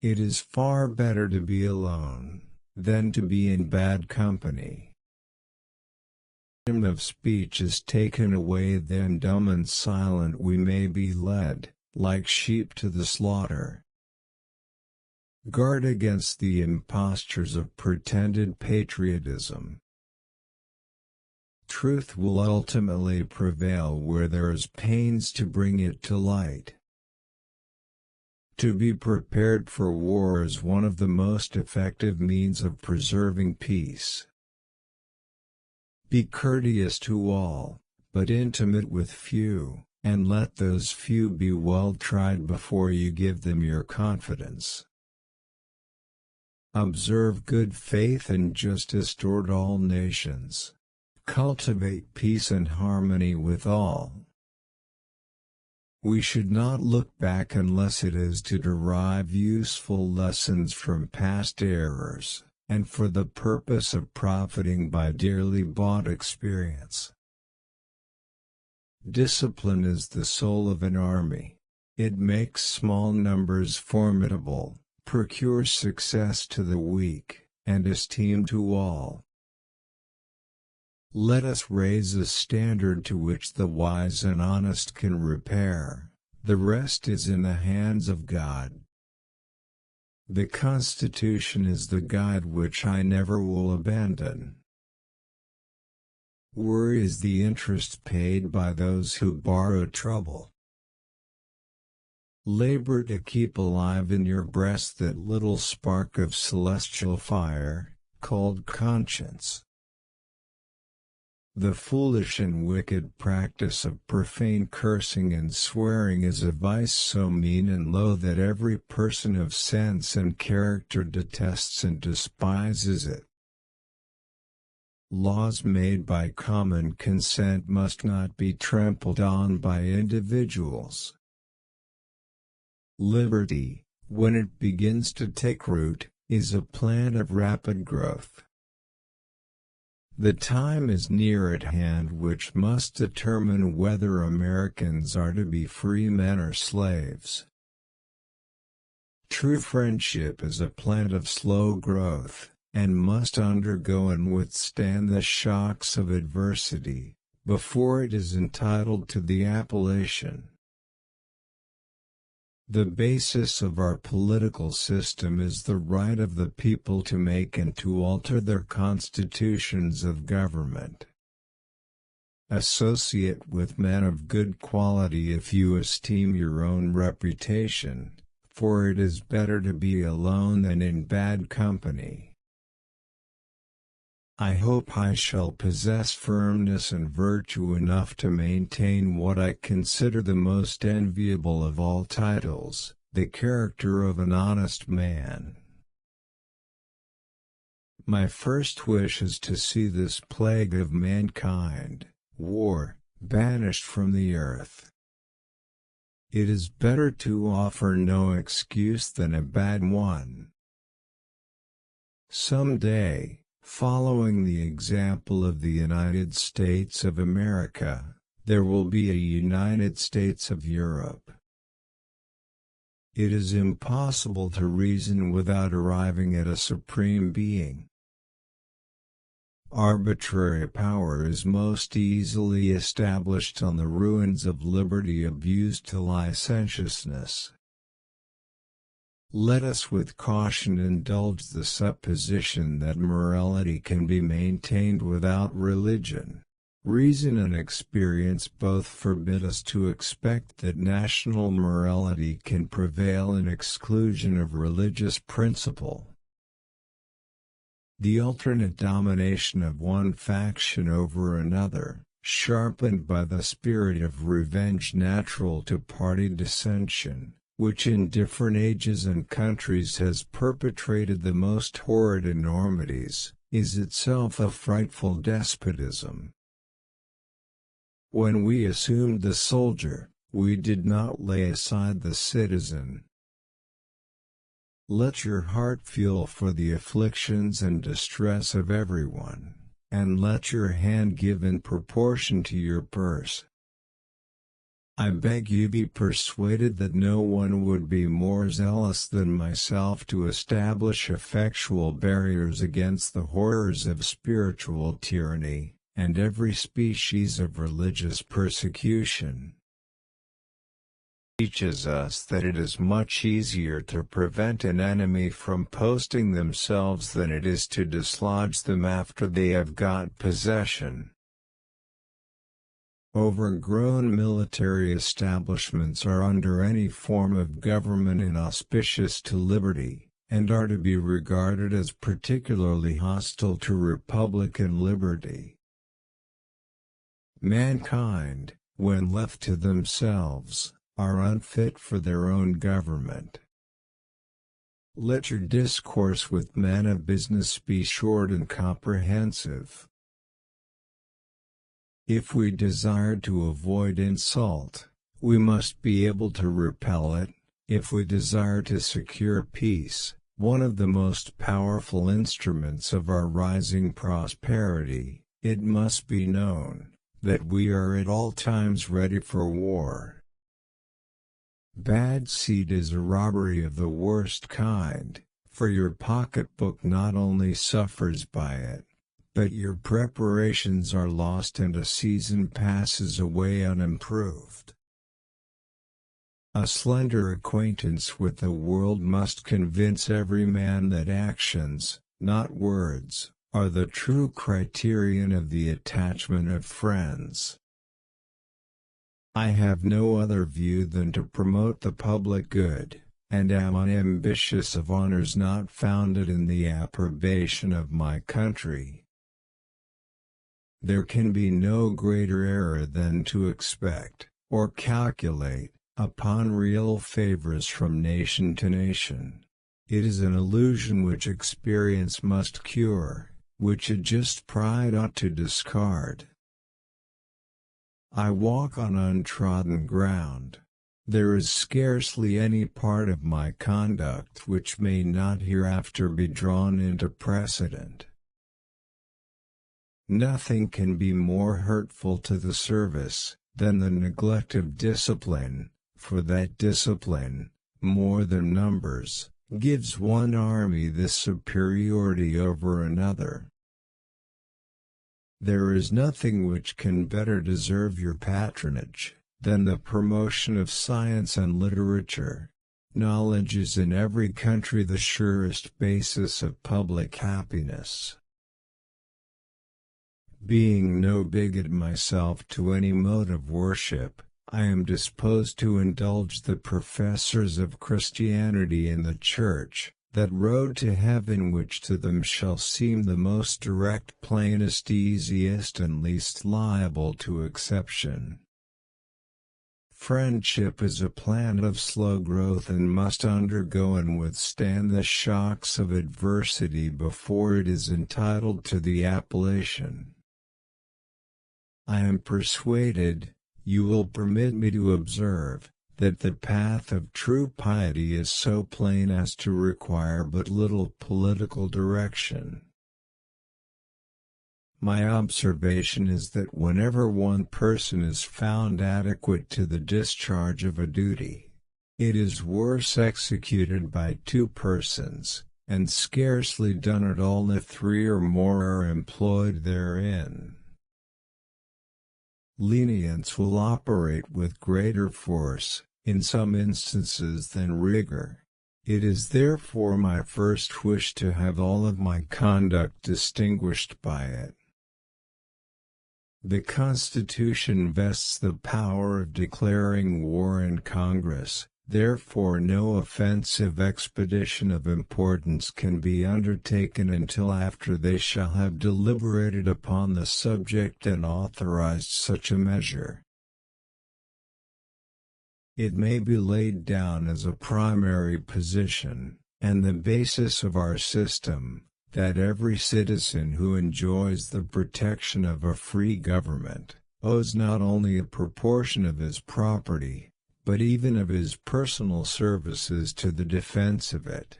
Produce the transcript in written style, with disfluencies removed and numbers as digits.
It is far better to be alone than to be in bad company. Freedom of speech is taken away, then dumb and silent we may be led, like sheep to the slaughter. Guard against the impostures of pretended patriotism. Truth will ultimately prevail where there is pains to bring it to light. To be prepared for war is one of the most effective means of preserving peace. Be courteous to all, but intimate with few, and let those few be well tried before you give them your confidence. Observe good faith and justice toward all nations. Cultivate peace and harmony with all. We should not look back unless it is to derive useful lessons from past errors, and for the purpose of profiting by dearly bought experience. Discipline is the soul of an army. It makes small numbers formidable, procures success to the weak, and esteem to all. Let us raise a standard to which the wise and honest can repair, the rest is in the hands of God. The Constitution is the guide which I never will abandon. Worry is the interest paid by those who borrow trouble. Labor to keep alive in your breast that little spark of celestial fire, called conscience. The foolish and wicked practice of profane cursing and swearing is a vice so mean and low that every person of sense and character detests and despises it. Laws made by common consent must not be trampled on by individuals. Liberty, when it begins to take root, is a plant of rapid growth. The time is near at hand which must determine whether Americans are to be free men or slaves. True friendship is a plant of slow growth, and must undergo and withstand the shocks of adversity, before it is entitled to the appellation. The basis of our political system is the right of the people to make and to alter their constitutions of government. Associate with men of good quality if you esteem your own reputation, for it is better to be alone than in bad company. I hope I shall possess firmness and virtue enough to maintain what I consider the most enviable of all titles, the character of an honest man. My first wish is to see this plague of mankind, war, banished from the earth. It is better to offer no excuse than a bad one. Some day, following the example of the United States of America, there will be a United States of Europe. It is impossible to reason without arriving at a supreme being. Arbitrary power is most easily established on the ruins of liberty abused to licentiousness. Let us with caution indulge the supposition that morality can be maintained without religion. Reason and experience both forbid us to expect that national morality can prevail in exclusion of religious principle. The alternate domination of one faction over another, sharpened by the spirit of revenge natural to party dissension, which in different ages and countries has perpetrated the most horrid enormities, is itself a frightful despotism. When we assumed the soldier, we did not lay aside the citizen. Let your heart feel for the afflictions and distress of everyone, and let your hand give in proportion to your purse. I beg you be persuaded that no one would be more zealous than myself to establish effectual barriers against the horrors of spiritual tyranny, and every species of religious persecution. Teaches us that it is much easier to prevent an enemy from posting themselves than it is to dislodge them after they have got possession. Overgrown military establishments are under any form of government inauspicious to liberty, and are to be regarded as particularly hostile to republican liberty. Mankind, when left to themselves, are unfit for their own government. Let your discourse with men of business be short and comprehensive. If we desire to avoid insult, we must be able to repel it. If we desire to secure peace, one of the most powerful instruments of our rising prosperity, it must be known that we are at all times ready for war. Bad seed is a robbery of the worst kind, for your pocketbook not only suffers by it, but your preparations are lost and a season passes away unimproved. A slender acquaintance with the world must convince every man that actions, not words, are the true criterion of the attachment of friends. I have no other view than to promote the public good, and am unambitious of honors not founded in the approbation of my country. There can be no greater error than to expect, or calculate, upon real favors from nation to nation. It is an illusion which experience must cure, which a just pride ought to discard. I walk on untrodden ground. There is scarcely any part of my conduct which may not hereafter be drawn into precedent. Nothing can be more hurtful to the service than the neglect of discipline, for that discipline, more than numbers, gives one army this superiority over another. There is nothing which can better deserve your patronage than the promotion of science and literature. Knowledge is in every country the surest basis of public happiness. Being no bigot myself to any mode of worship, I am disposed to indulge the professors of Christianity in the Church, that road to heaven which to them shall seem the most direct, plainest, easiest, and least liable to exception. Friendship is a plant of slow growth and must undergo and withstand the shocks of adversity before it is entitled to the appellation. I am persuaded, you will permit me to observe, that the path of true piety is so plain as to require but little political direction. My observation is that whenever one person is found adequate to the discharge of a duty, it is worse executed by two persons, and scarcely done at all if three or more are employed therein. Lenience will operate with greater force, in some instances, than rigor. It is therefore my first wish to have all of my conduct distinguished by it. The Constitution vests the power of declaring war in Congress, therefore no offensive expedition of importance can be undertaken until after they shall have deliberated upon the subject and authorized such a measure. It may be laid down as a primary position, and the basis of our system, that every citizen who enjoys the protection of a free government, owes not only a proportion of his property, but even of his personal services to the defense of it.